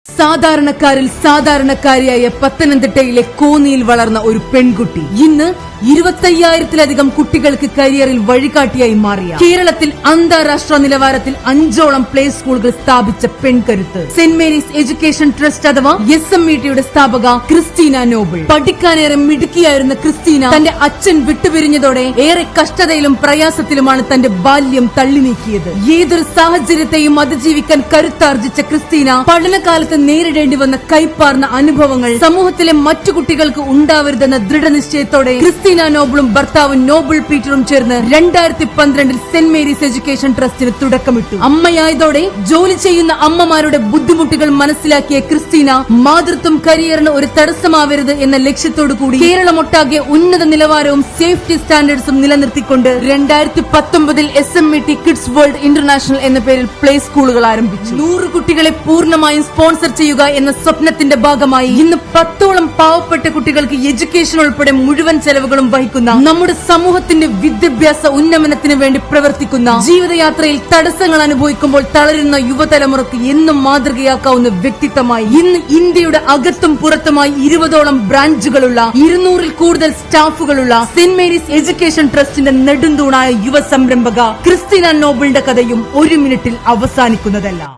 സാധാരണക്കാരിൽ സാധാരണക്കാരിയായ പത്തനംതിട്ടയിലെ കോന്നിയിൽ വളർന്ന ഒരു പെൺകുട്ടി ഇന്ന് 25,000-ലധികം കുട്ടികൾക്ക് കരിയറിൽ വഴികാട്ടിയായി മാറിയ കേരളത്തിൽ അന്താരാഷ്ട്ര നിലവാരത്തിൽ 5ഓളം പ്ലേ സ്കൂളുകൾ സ്ഥാപിച്ച പെൺകരുത്ത് സെന്റ് മേരീസ് എഡ്യൂക്കേഷൻ ട്രസ്റ്റ് അഥവാ SMETയുടെ സ്ഥാപക ക്രിസ്റ്റീന നോബിൾ. പഠിക്കാനേറെ മിടുക്കിയായിരുന്ന ക്രിസ്റ്റീന തന്റെ അച്ഛൻ വിട്ടുപിരിഞ്ഞതോടെ ഏറെ കഷ്ടതയിലും പ്രയാസത്തിലുമാണ് തന്റെ ബാല്യം തള്ളി നീക്കിയത്. ഏതൊരു സാഹചര്യത്തെയും അതിജീവിക്കാൻ കരുത്താർജിച്ച ക്രിസ്റ്റീന പഠനകാലത്ത് നേരിടേണ്ടി വന്ന കൈപ്പാർന്ന അനുഭവങ്ങൾ സമൂഹത്തിലെ മറ്റു കുട്ടികൾക്ക് ഉണ്ടാവരുതെന്ന ദൃഢനിശ്ചയത്തോടെ ക്രിസ്റ്റീന നോബിളും ഭർത്താവും നോബിൾ പീറ്ററും ചേർന്ന് 2012 സെന്റ് മേരീസ് എഡ്യൂക്കേഷൻ ട്രസ്റ്റിന് തുടക്കമിട്ടു. അമ്മയായതോടെ ജോലി ചെയ്യുന്ന അമ്മമാരുടെ ബുദ്ധിമുട്ടുകൾ മനസ്സിലാക്കിയ ക്രിസ്റ്റീന മാതൃത്വം കരിയറിന് ഒരു തടസ്സമാവരുത് എന്ന ലക്ഷ്യത്തോടു കൂടി കേരളമൊട്ടാകെ ഉന്നത നിലവാരവും സേഫ്റ്റി സ്റ്റാൻഡേർഡ്സും നിലനിർത്തിക്കൊണ്ട് 2019 SMET കിഡ്സ് വേൾഡ് ഇന്റർനാഷണൽ എന്ന പേരിൽ പ്ലേ സ്കൂളുകൾ ആരംഭിച്ചു. 100 കുട്ടികളെ പൂർണ്ണമായും സ്പോൺസർ ചെയ്യുക എന്ന സ്വപ്നത്തിന്റെ ഭാഗമായി ഇന്ന് 10ഓളം പാവപ്പെട്ട കുട്ടികൾക്ക് എഡ്യൂക്കേഷൻ ഉൾപ്പെടെ മുഴുവൻ ചെലവുകളും വഹിക്കുന്ന നമ്മുടെ സമൂഹത്തിന്റെ വിദ്യാഭ്യാസ ഉന്നമനത്തിന് വേണ്ടി പ്രവർത്തിക്കുന്ന ജീവിതയാത്രയിൽ തടസ്സങ്ങൾ അനുഭവിക്കുമ്പോൾ തളരുന്ന യുവതലമുറക്ക് എന്നും മാതൃകയാക്കാവുന്ന വ്യക്തിത്വമായി ഇന്ന് ഇന്ത്യയുടെ അകത്തും പുറത്തുമായി 20ഓളം ബ്രാഞ്ചുകളുള്ള 200-ൽ കൂടുതൽ സ്റ്റാഫുകളുള്ള സെന്റ് മേരീസ് എഡ്യൂക്കേഷൻ ട്രസ്റ്റിന്റെ നെടുന്തൂണായ യുവ സംരംഭക ക്രിസ്റ്റീന നോബിളിന്റെ കഥയും 1 മിനിറ്റിൽ അവസാനിക്കുന്നതല്ല.